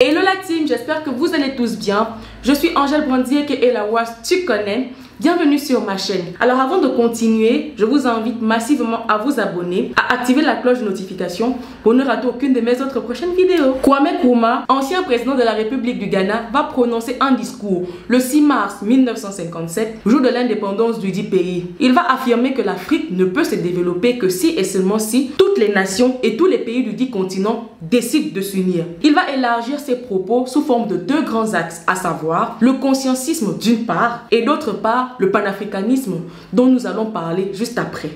Hello la team, j'espère que vous allez tous bien. Je suis Angèle Brandier qui est la WAS, tu connais. Bienvenue sur ma chaîne. Alors avant de continuer, je vous invite massivement à vous abonner, à activer la cloche de notification pour ne rater aucune de mes autres prochaines vidéos. Kwame Nkrumah, ancien président de la République du Ghana, va prononcer un discours le 6 mars 1957, jour de l'indépendance du dit pays. Il va affirmer que l'Afrique ne peut se développer que si et seulement si toutes les nations et tous les pays du dit continent décident de s'unir. Il va élargir ses propos sous forme de deux grands axes, à savoir le conscientisme d'une part et d'autre part le panafricanisme dont nous allons parler juste après.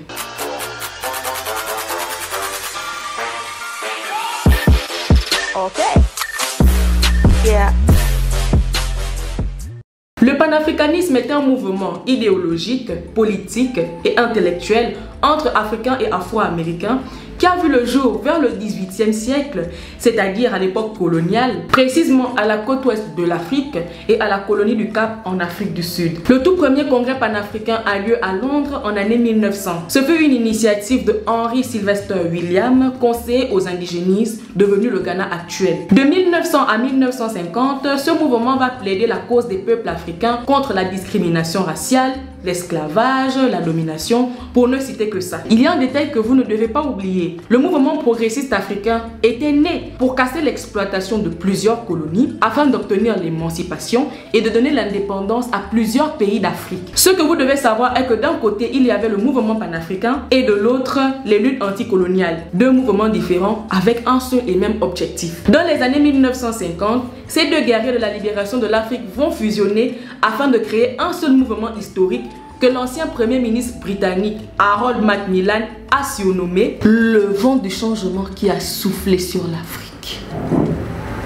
Le panafricanisme est un mouvement idéologique, politique et intellectuel entre Africains et Afro-Américains qui a vu le jour vers le XVIIIe siècle, c'est-à-dire à l'époque coloniale, précisément à la côte ouest de l'Afrique et à la colonie du Cap en Afrique du Sud. Le tout premier congrès panafricain a lieu à Londres en année 1900. Ce fut une initiative de Henry Sylvester Williams, conseiller aux indigénistes, devenu le Ghana actuel. De 1900 à 1950, ce mouvement va plaider la cause des peuples africains contre la discrimination raciale, l'esclavage, la domination, pour ne citer que ça. Il y a un détail que vous ne devez pas oublier. Le mouvement progressiste africain était né pour casser l'exploitation de plusieurs colonies afin d'obtenir l'émancipation et de donner l'indépendance à plusieurs pays d'Afrique. Ce que vous devez savoir est que d'un côté, il y avait le mouvement panafricain et de l'autre, les luttes anticoloniales. Deux mouvements différents avec un seul et même objectif. Dans les années 1950, ces deux guerriers de la libération de l'Afrique vont fusionner afin de créer un seul mouvement historique que l'ancien premier ministre britannique Harold Macmillan a surnommé le vent du changement qui a soufflé sur l'Afrique.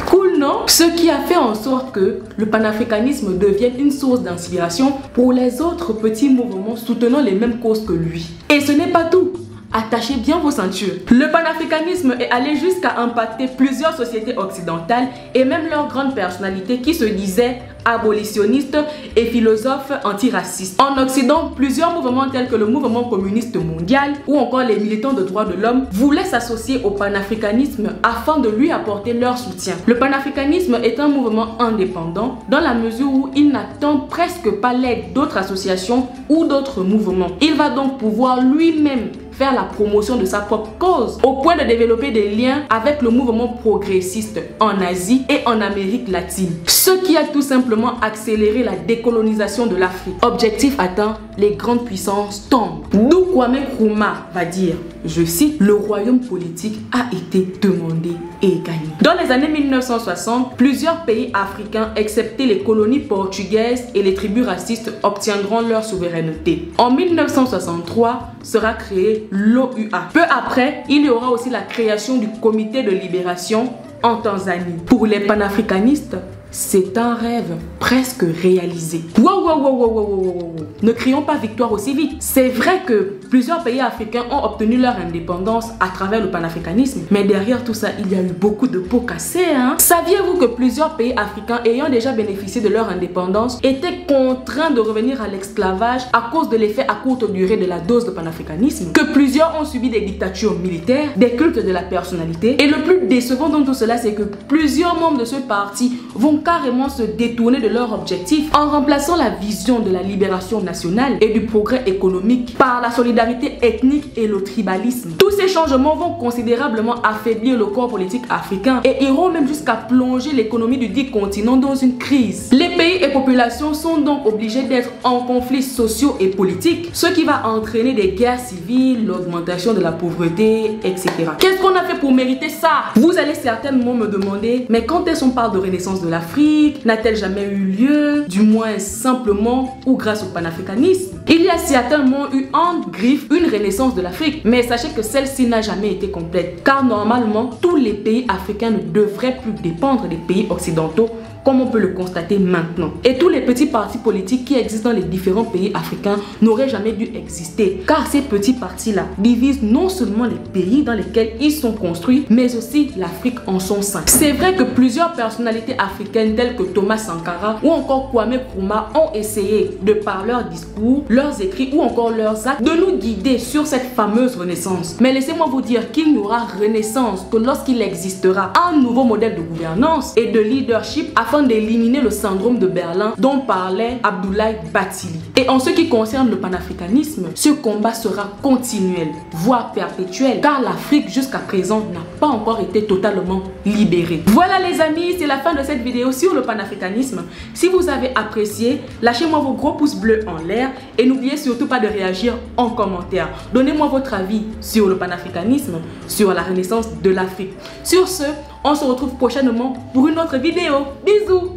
Cool, non? Ce qui a fait en sorte que le panafricanisme devienne une source d'inspiration pour les autres petits mouvements soutenant les mêmes causes que lui. Et ce n'est pas tout. Attachez bien vos ceintures. Le panafricanisme est allé jusqu'à impacter plusieurs sociétés occidentales et même leurs grandes personnalités qui se disaient abolitionnistes et philosophes antiracistes. En Occident, plusieurs mouvements tels que le mouvement communiste mondial ou encore les militants de droits de l'homme voulaient s'associer au panafricanisme afin de lui apporter leur soutien. Le panafricanisme est un mouvement indépendant dans la mesure où il n'attend presque pas l'aide d'autres associations ou d'autres mouvements. Il va donc pouvoir lui-même faire la promotion de sa propre cause, au point de développer des liens avec le mouvement progressiste en Asie et en Amérique latine. Ce qui a tout simplement accéléré la décolonisation de l'Afrique. Objectif atteint, les grandes puissances tombent. D'où Kwame Nkrumah va dire, je cite, le royaume politique a été demandé et gagné. Dans les années 1960, plusieurs pays africains, excepté les colonies portugaises et les tribus racistes, obtiendront leur souveraineté. En 1963 sera créé l'OUA. Peu après, il y aura aussi la création du comité de libération en Tanzanie. Pour les panafricanistes, c'est un rêve presque réalisé. Wow. Ne crions pas victoire aussi vite. C'est vrai que plusieurs pays africains ont obtenu leur indépendance à travers le panafricanisme, mais derrière tout ça, il y a eu beaucoup de pots cassés. Saviez-vous que plusieurs pays africains ayant déjà bénéficié de leur indépendance étaient contraints de revenir à l'esclavage à cause de l'effet à courte durée de la dose de panafricanisme? Que plusieurs ont subi des dictatures militaires, des cultes de la personnalité, et le plus décevant dans tout cela, c'est que plusieurs membres de ce parti vont carrément se détourner de leur objectif en remplaçant la vision de la libération nationale et du progrès économique par la solidarité ethnique et le tribalisme. Tous ces changements vont considérablement affaiblir le corps politique africain et iront même jusqu'à plonger l'économie du dit continent dans une crise. Les pays et populations sont donc obligés d'être en conflits sociaux et politiques, ce qui va entraîner des guerres civiles, l'augmentation de la pauvreté, etc. Qu'est-ce qu'on a fait pour mériter ça? Vous allez certainement me demander, mais quand est-ce qu'on parle de renaissance de l'Afrique, n'a-t-elle jamais eu lieu, du moins simplement ou grâce au panafricanisme? Il y a certainement eu en griffe une renaissance de l'Afrique, mais sachez que celle-ci n'a jamais été complète, car normalement tous les pays africains ne devraient plus dépendre des pays occidentaux comme on peut le constater maintenant. Et tous les petits partis politiques qui existent dans les différents pays africains n'auraient jamais dû exister, car ces petits partis-là divisent non seulement les pays dans lesquels ils sont construits, mais aussi l'Afrique en son sein. C'est vrai que plusieurs personnalités africaines telles que Thomas Sankara ou encore Kwame Nkrumah ont essayé, de par leurs discours, leurs écrits ou encore leurs actes, de nous guider sur cette fameuse renaissance. Mais laissez-moi vous dire qu'il n'y aura renaissance que lorsqu'il existera un nouveau modèle de gouvernance et de leadership afin d'éliminer le syndrome de Berlin dont parlait Abdoulaye Bathily. Et en ce qui concerne le panafricanisme, ce combat sera continuel, voire perpétuel, car l'Afrique jusqu'à présent n'a pas encore été totalement libérée. Voilà les amis, c'est la fin de cette vidéo sur le panafricanisme. Si vous avez apprécié, lâchez-moi vos gros pouces bleus en l'air et n'oubliez surtout pas de réagir en commentaire. Donnez-moi votre avis sur le panafricanisme, sur la renaissance de l'Afrique. Sur ce, on se retrouve prochainement pour une autre vidéo. Bisous!